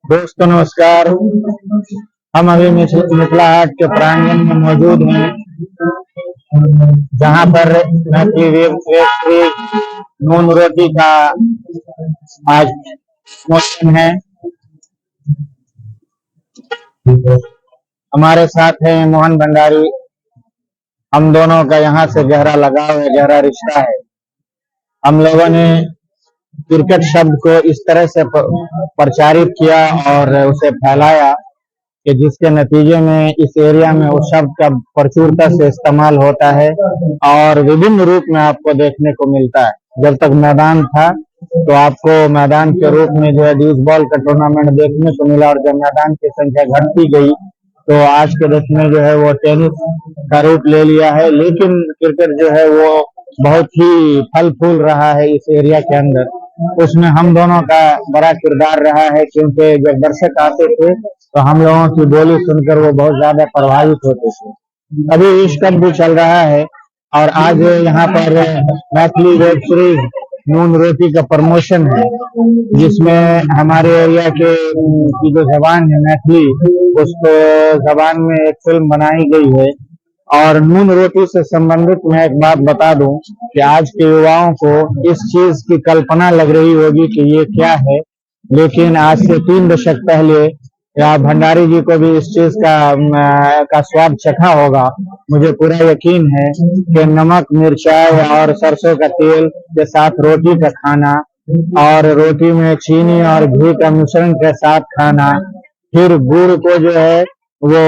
दोस्तों नमस्कार। हम अभी मिथिला हाट के प्रांगण में मौजूद हैं, जहां पर मैथिली वेब सीरीज नून रोटी का आज मौसम है। हमारे साथ है मोहन भंडारी। हम दोनों का यहाँ से गहरा लगाव है, गहरा रिश्ता है। हम लोगों ने क्रिकेट शब्द को इस तरह से प्रचारित किया और उसे फैलाया कि जिसके नतीजे में इस एरिया में उस शब्द का प्रचुरता से इस्तेमाल होता है और विभिन्न रूप में आपको देखने को मिलता है। जब तक मैदान था तो आपको मैदान के रूप में जो है ड्यूस बॉल का टूर्नामेंट देखने को मिला, और जब मैदान की संख्या घटती गई तो आज के डेट में जो है वो टेनिस का रूप ले लिया है। लेकिन क्रिकेट जो है वो बहुत ही फल फूल रहा है इस एरिया के अंदर। उसमें हम दोनों का बड़ा किरदार रहा है, क्योंकि जब दर्शक आते थे तो हम लोगों की बोली सुनकर वो बहुत ज्यादा प्रभावित होते थे। अभी विश्व कप भी चल रहा है और आज यहाँ पर मैथिली वेब सीरीज नून रोटी का प्रमोशन है, जिसमें हमारे एरिया के की जो जबान है मैथिली, उसको जबान में एक फिल्म बनाई गई है। और नून रोटी से संबंधित मैं एक बात बता दूं कि आज के युवाओं को इस चीज की कल्पना लग रही होगी कि ये क्या है, लेकिन आज से 3 दशक पहले या भंडारी जी को भी इस चीज का स्वाद चखा होगा। मुझे पूरा यकीन है कि नमक, मिर्चाई और सरसों का तेल के साथ रोटी का खाना और रोटी में चीनी और घी का मिश्रण के साथ खाना, फिर गुड़ को जो है वो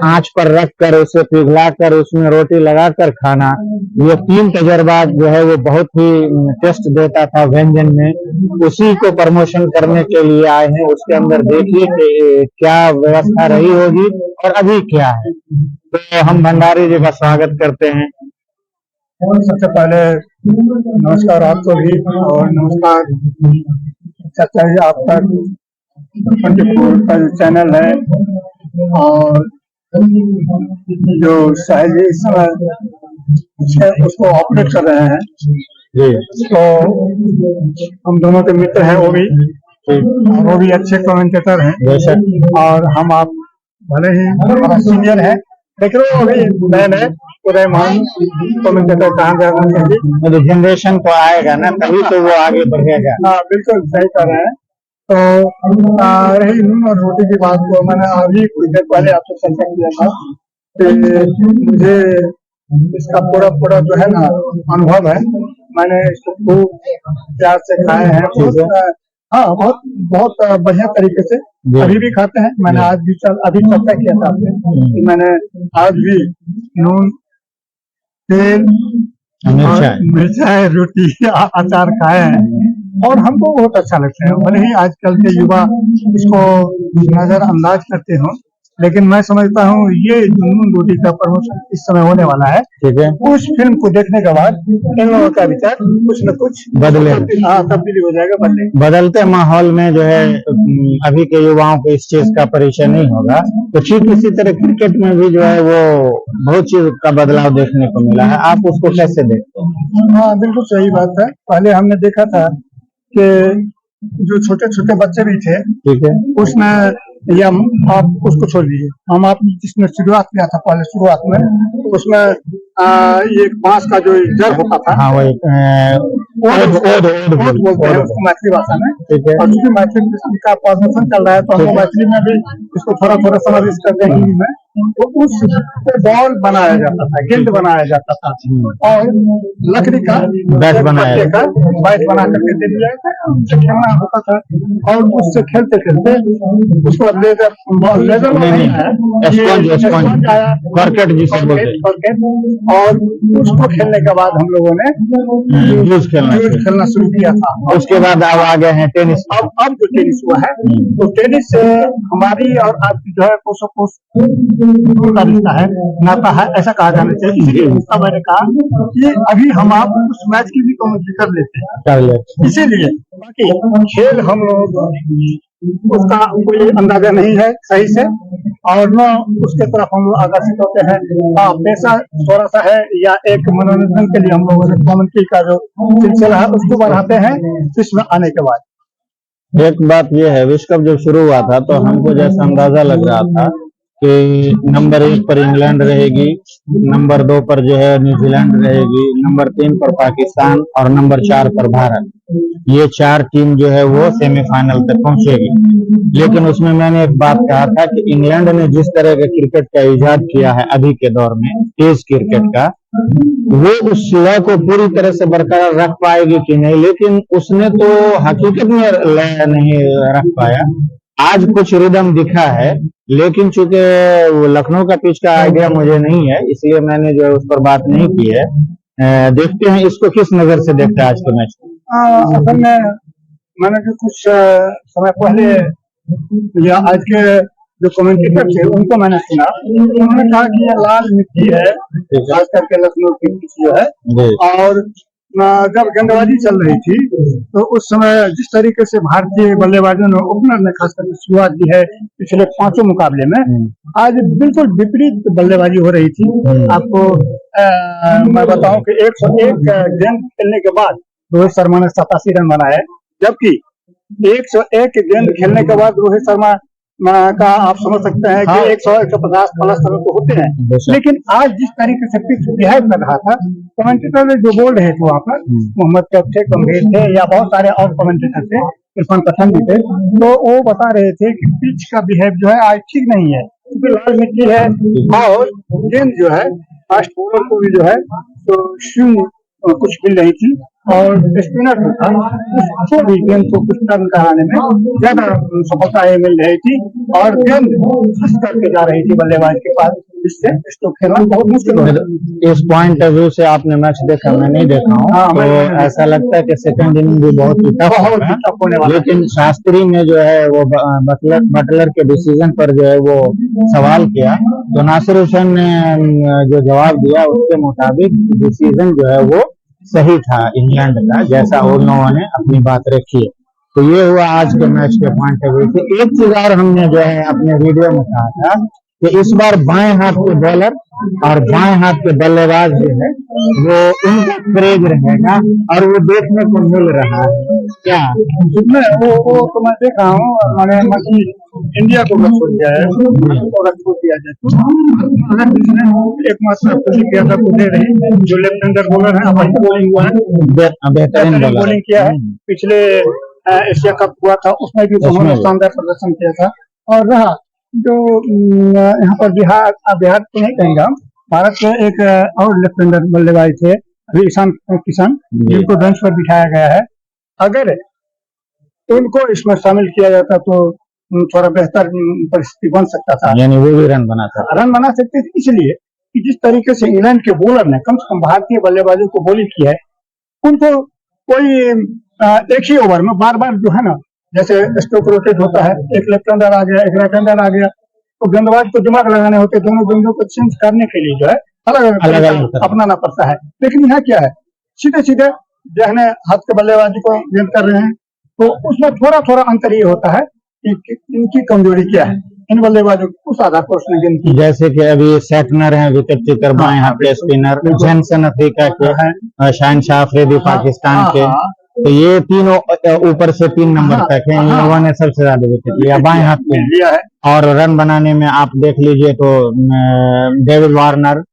आंच पर रख कर उसे पिघला कर उसमें रोटी लगाकर खाना, ये 3 तजर्बा जो है वो बहुत ही टेस्ट देता था व्यंजन में। उसी को प्रमोशन करने के लिए आए हैं। उसके अंदर देखिए कि क्या व्यवस्था रही होगी और अभी क्या है। तो हम भंडारी जी का स्वागत करते हैं। सबसे पहले नमस्कार आपको भी, और नमस्कार चाचा जी आपका 24 का चैनल है, और जो शायद इस समय उसको ऑपरेट कर रहे हैं जी, तो हम दोनों के मित्र हैं। वो भी अच्छे कमेंटेटर हैं, और हम आप भले ही हमारा सीनियर है, लेकिन वो अभी नए उदयमान कमेंटेटर कहा जाएगा। जनरेशन तो आएगा ना, तभी तो वो आगे बढ़ेगा। हाँ, बिल्कुल सही कर रहे हैं। तो रही नून और रोटी की बात, को मैंने अभी कुछ देर पहले आपसे चर्चा किया था कि मुझे इसका पूरा जो है ना अनुभव है। मैंने इसको खूब प्यार से खाए हैं, बहुत बढ़िया तरीके से अभी भी खाते हैं। मैंने आज भी अभी चर्चा किया था आपसे कि मैंने आज भी नून, तेल, मिर्चाई, रोटी, अचार खाए हैं, और हमको बहुत अच्छा लगता है। भले ही आजकल के युवा इसको नजरअंदाज करते हो, लेकिन मैं समझता हूँ ये नून रोटी का प्रमोशन इस समय होने वाला है। ठीक है, उस फिल्म को देखने के बाद इन लोगों का विचार कुछ न कुछ बदले, तब्दीली हो जाएगा। बदलते माहौल में जो है अभी के युवाओं को इस चीज का परिचय नहीं होगा। तो ठीक इसी तरह क्रिकेट में भी जो है वो बहुत चीज का बदलाव देखने को मिला है। आप उसको कैसे देखते हैं? हाँ, बिल्कुल सही बात है। पहले हमने देखा था कि जो छोटे छोटे बच्चे भी थे, ठीक है, उसमें या आप उसको छोड़ दीजिए, हम आप जिसमें शुरुआत किया था पहले शुरुआत में, उसमें ये बांस का जो जड़ होता था, हाँ वही बोलते हैं उसको मैथिली भाषा में। ठीक है, और चूंकि मैथिली का प्रमोशन चल रहा है तो हम मैथिली में भी इसको थोड़ा समावेश कर रहे हैं हिंदी में। तो उस बॉल बनाया जाता था, गेंद बनाया जाता था, और लकड़ी का बैट बना करके दे दिया था, उससे खेलना होता था। और उससे खेलते खेलते उसको लेजर नहीं आया, और उसको खेलने के बाद हम लोगों ने खेलना शुरू किया था। उसके बाद अब आ गए हैं टेनिस। अब जो टेनिस हुआ है, तो टेनिस हमारी और आपकी जो है कोसों कोस का रिश्ता है, नाता है, ऐसा कहा जाना चाहिए। इसलिए मैंने कहा कि अभी हम आप उस मैच की भी कमेंट्री कर लेते हैं, इसीलिए। बाकी खेल हम लोग उसका कोई अंदाजा नहीं है सही से, और न उसके तरफ हम लोग आकर्षित होते हैं। पैसा थोड़ा सा है, या एक मनोरंजन के लिए हम लोगों ने कमेंट्री का जो सिलसिला है उसको बढ़ाते हैं इसमें आने के बाद। एक बात यह है, विश्व कप जब शुरू हुआ था तो हमको जैसा अंदाजा लग रहा था कि नंबर 1 पर इंग्लैंड रहेगी, नंबर 2 पर जो है न्यूजीलैंड रहेगी, नंबर 3 पर पाकिस्तान और नंबर 4 पर भारत। ये 4 टीम जो है वो सेमीफाइनल तक पहुंचेगी। लेकिन उसमें मैंने एक बात कहा था कि इंग्लैंड ने जिस तरह के क्रिकेट का इजाद किया है अभी के दौर में, टेस्ट क्रिकेट का, वो उस लय को पूरी तरह से बरकरार रख पाएगी कि नहीं, लेकिन उसने तो हकीकत में लय नहीं रख पाया। आज कुछ रिदम दिखा है, लेकिन चूंकि वो लखनऊ का पिच का आइडिया मुझे नहीं है, इसलिए मैंने जो है उस पर बात नहीं की है। देखते हैं इसको किस नजर से देखते हैं आज के मैच को। असल में मैंने जो कुछ समय पहले या आज के जो कमेंटेटर थे उनको मैंने सुना, उन्होंने कहा कि ये लाल मिट्टी है, खास करके लखनऊ की पिच जो है। और जब गेंदबाजी चल रही थी तो उस समय जिस तरीके से भारतीय बल्लेबाजों ने, ओपनर ने खास करके शुरुआत की है पिछले 5 मुकाबले में, आज बिल्कुल विपरीत बल्लेबाजी हो रही थी। आपको मैं बताऊं कि 101 गेंद खेलने के बाद रोहित शर्मा ने 87 रन बनाए, जबकि 101 गेंद खेलने के बाद रोहित शर्मा का आप समझ सकते हैं कि 100-150 प्लस रन तो होते हैं। लेकिन आज जिस तरीके से पिच बिहेव कर रहा था, कमेंटेटर ने जो बोल रहे थे वहाँ पर, मोहम्मद कैफ थे, गंभीर थे या बहुत सारे और कमेंटेटर थे, इरफान पठान भी थे, तो वो बता रहे थे कि पिच का बिहेव जो है आज ठीक नहीं है, क्योंकि लाल मिट्टी है और गेंद जो है फास्ट बॉलर को भी जो है तो स्विंग कुछ मिल रही थी और स्पिनर जो था उसको भी गेंद को कुछ टर्न कराने में ज्यादा सफलताएं मिल रही थी और गेंद फंस करके जा रही थी बल्लेबाज के पास, जिससे इसको खेलना बहुत मुश्किल हो रहा है। इस पॉइंट ऑफ व्यू से आपने मैच देखा, मैं नहीं देखा हूँ, तो ऐसा लगता है कि सेकंड इनिंग भी बहुत ही टफ होने वाला, लेकिन शास्त्री ने जो है वो बटलर के डिसीजन पर जो है वो सवाल किया, तो नासिर हुसैन ने जो जवाब दिया उसके मुताबिक डिसीजन जो है वो सही था इंग्लैंड का, जैसा उन लोगों ने अपनी बात रखी है। तो ये हुआ आज के मैच के पॉइंट ऑफ व्यू से। एक चीज और हमने जो है अपने वीडियो में कहा था कि इस बार बाएं हाथ के बॉलर और बाएं हाथ के बल्लेबाज जो है वो उनका क्रेज रहेगा और वो देखने को मिल रहा है। क्या वो तो मैं देख रहा हूँ, मैंने इंडिया को छोड़ दिया है, अगर छोड़ दिया जाए तो अगर किसने एकमात्र किया था तो दे रही जो लेफ्ट हैंडर बॉलर है, बेहतरीन बॉलिंग किया है। पिछले एशिया कप हुआ था उसमें भी उन्होंने शानदार प्रदर्शन किया था। और रहा जो यहाँ पर बिहार तो नहीं कहेंगे हम, भारत के एक और लेफ्ट हैंडर बल्लेबाज थे ईशान किशन, जिनको बेंच पर बिठाया गया है। अगर उनको इसमें शामिल किया जाता तो थोड़ा बेहतर परिस्थिति बन सकता था, यानी वो भी रन बना सकते थे। इसलिए कि जिस तरीके से इंग्लैंड के बॉलर ने कम से कम भारतीय बल्लेबाजों को बॉलिंग की है, उनको कोई एक ही ओवर में बार बार जो है ना, जैसे स्ट्रोक रोटेट होता है, एक लेफ्ट हैंडर आ गया, एक राइट हैंडर आ गया, तो गेंदबाज को दिमाग लगाने होते, दोनों गेंदों को चेंज करने के लिए जो है अलग अलग अपनाना पड़ता है। लेकिन यहाँ क्या है, सीधे सीधे जहने हाथ के बल्लेबाजी को गेंद कर रहे हैं, तो उसमें थोड़ा थोड़ा अंतर ये होता है कि इनकी कमजोरी क्या है, इन बल्लेबाजों को उस आधार पर उसने गेंद की। जैसे कि अभी सेटनर है विकेट कीपर, बाएं हाथ के स्पिनर, जेनसन अफ्रीका के, शहनशाह अफरीदी पाकिस्तान के, तो ये तीनों ऊपर से 3 नंबर तक है, इन लोगों ने सबसे ज्यादा विकेट लिया बाएं हाथ पे लिया है। और रन बनाने में आप देख लीजिए तो डेविड वार्नर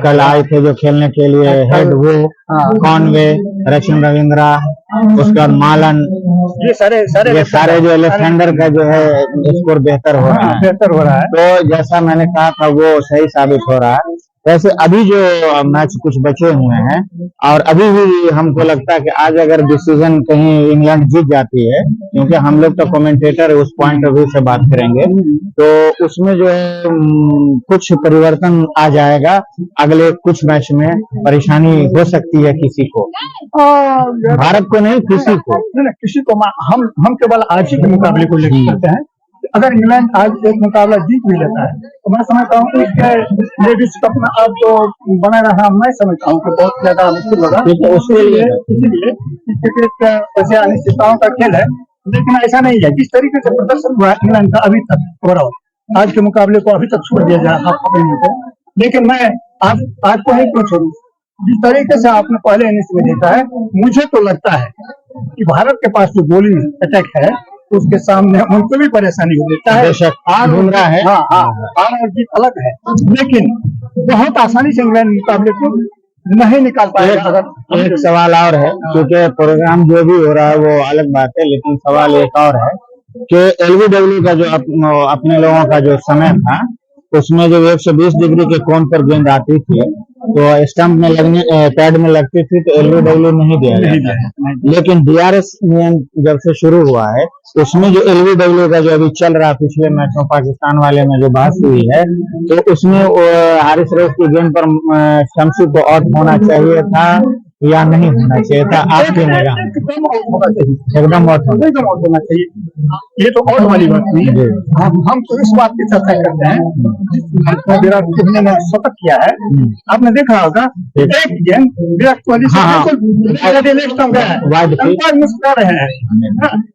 कल आए थे जो खेलने के लिए, हेड वो कॉनवे, रचिन रविंद्रा, उसके बाद मालन, ये सारे जो लेफ्ट हैंडर का जो है स्कोर बेहतर हो रहा है। तो जैसा मैंने कहा था वो सही साबित हो रहा है। वैसे अभी जो मैच कुछ बचे हुए हैं और अभी भी हमको लगता है कि आज अगर डिसीजन कहीं इंग्लैंड जीत जाती है, क्योंकि हम लोग तो कमेंटेटर उस पॉइंट ऑफ व्यू से बात करेंगे, तो उसमें जो है कुछ परिवर्तन आ जाएगा, अगले कुछ मैच में परेशानी हो सकती है किसी को, भारत को नहीं किसी को हम केवल आज ही के मुकाबले को लेकर करते हैं। अगर इंग्लैंड आज एक मुकाबला जीत भी लेता है तो मैं समझता हूँ कि ये विश्व कप में अब तो बना रहा, मैं समझता हूँ कि बहुत ज्यादा मुश्किल होगा। इसीलिए क्रिकेट वैसे अनिश्चितताओं का खेल है, लेकिन ऐसा नहीं है। जिस तरीके से प्रदर्शन हुआ इंग्लैंड का अभी तक ओवरऑल, आज के मुकाबले को अभी तक छोड़ दिया जाए हाफ महीने को, लेकिन मैं आज को नहीं क्यों छोड़ू। जिस तरीके से आपने पहले इनिंग्स में देखा है, मुझे तो लगता है कि भारत के पास जो बॉलिंग अटैक है उसके सामने उनको भी परेशानी होती है। चाहे बेशक हार बुमराह है। हाँ हाँ, हार और जीत अलग है, लेकिन बहुत आसानी से इंग्लैंड मुकाबले को नहीं निकाल पाएगा। अगर एक सवाल और है, क्योंकि प्रोग्राम जो भी हो रहा है वो अलग बात है, लेकिन सवाल एक और है कि एलबीडब्ल्यू का जो अपने लोगों का जो समय था, उसमें जो 120 डिग्री के कोण पर गेंद आती थी तो स्टंप में लगने पैड में लगती थी तो एलबीडब्ल्यू नहीं दिया जाता है। लेकिन डीआरएस नियम जब से शुरू हुआ है उसमें जो एलबीडब्ल्यू का जो अभी चल रहा पिछले मैचों पाकिस्तान वाले में जो बात हुई है तो उसमें हारिस रऊफ की गेंद पर शमशी को आउट होना चाहिए था या नहीं होना चाहिए था, आपकी निगाह में? एकदम आउट होना चाहिए, एकदम आउट होना एकदम आउट होना चाहिए। ये तो आउट वाली बात नहीं है। हम तो इस बात की चर्चा करते हैं जिस मैच में विराट कोहली ने शतक किया है, आपने देखा होगा एक गेंद विराट कोहली से बिल्कुल गया है, अंपायर मुस्कुरा रहे हैं,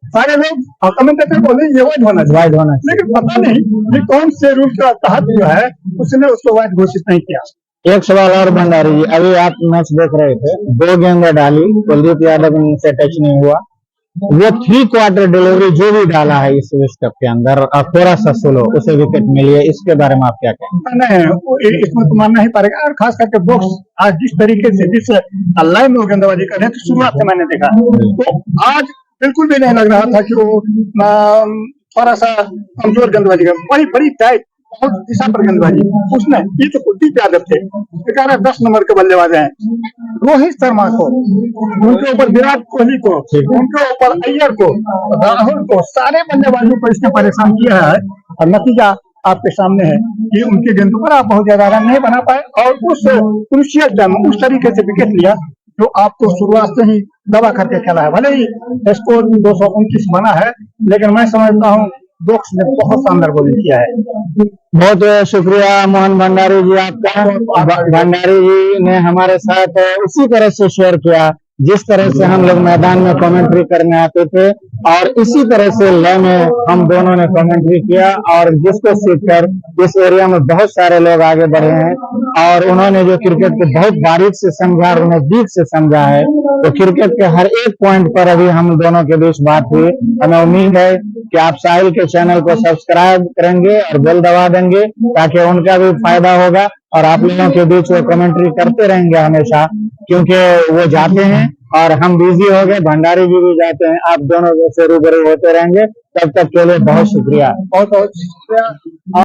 सारे लोग कमेंटेटर बोले ये वाइड होना चाहिए, लेकिन पता नहीं ये कौन से रूल के तहत जो है उसने उसको वाइड घोषित नहीं किया। एक सवाल और भंडारी जी, अभी आप मैच देख रहे थे, 2 गेंदें डाली, कुलदीप यादव से टच नहीं हुआ, वो 3 क्वार्टर डिलीवरी जो भी डाला है इस विश्व कप के अंदर थोड़ा सा स्लो, उसे विकेट मिली है, इसके बारे में आप क्या कहेंगे? नहीं, इसमें तो मानना ही पड़ेगा। और खास करके बॉक्स आज जिस तरीके से जिस लाइन में गेंदबाजी कर रहे हैं, तो शुरुआत से मैंने देखा तो आज बिल्कुल भी नहीं लग रहा था कि वो थोड़ा सा कमजोर गेंदबाजी कर, बड़ी बड़ी टाइट बहुत दिशा पर गेंदबाजी उसने। ये तो कुलदीप यादव थे, 11-10 नंबर के बल्लेबाज हैं, रोहित शर्मा को, उनके ऊपर विराट कोहली को, उनके ऊपर अय्यर को, राहुल को, सारे बल्लेबाजों को इसने परेशान किया है और नतीजा आपके सामने है कि उनके गेंदों पर आप बहुत ज्यादा रन नहीं बना पाए और उस क्रूशियल टाइम उस तरीके से विकेट लिया जो आपको शुरुआत से ही दबा करके खेला है। भले ही स्कोर 229 बना है, लेकिन मैं समझता हूँ बॉक्स ने बहुत शानदार बॉलिंग किया है। बहुत शुक्रिया मोहन भंडारी जी आपका। भंडारी जी ने हमारे साथ उसी तरह से शेयर किया जिस तरह से हम लोग मैदान में कमेंट्री करने आते थे, और इसी तरह से लय में हम दोनों ने कमेंट्री किया, और जिसको सीखकर इस एरिया में बहुत सारे लोग आगे बढ़े हैं और उन्होंने जो क्रिकेट को बहुत बारीक से समझा और नजदीक से समझा है, तो क्रिकेट के हर एक पॉइंट पर अभी हम दोनों के बीच बात हुई। हमें उम्मीद है कि आप साहिल के चैनल को सब्सक्राइब करेंगे और बेल दबा देंगे ताकि उनका भी फायदा होगा और आप लोगों के बीच वो कमेंट्री करते रहेंगे हमेशा, क्योंकि वो जाते हैं और हम बिजी हो गए, भंडारी जी भी जाते हैं, आप दोनों से रूबरू होते रहेंगे। तब तक के लिए बहुत शुक्रिया। बहुत बहुत शुक्रिया।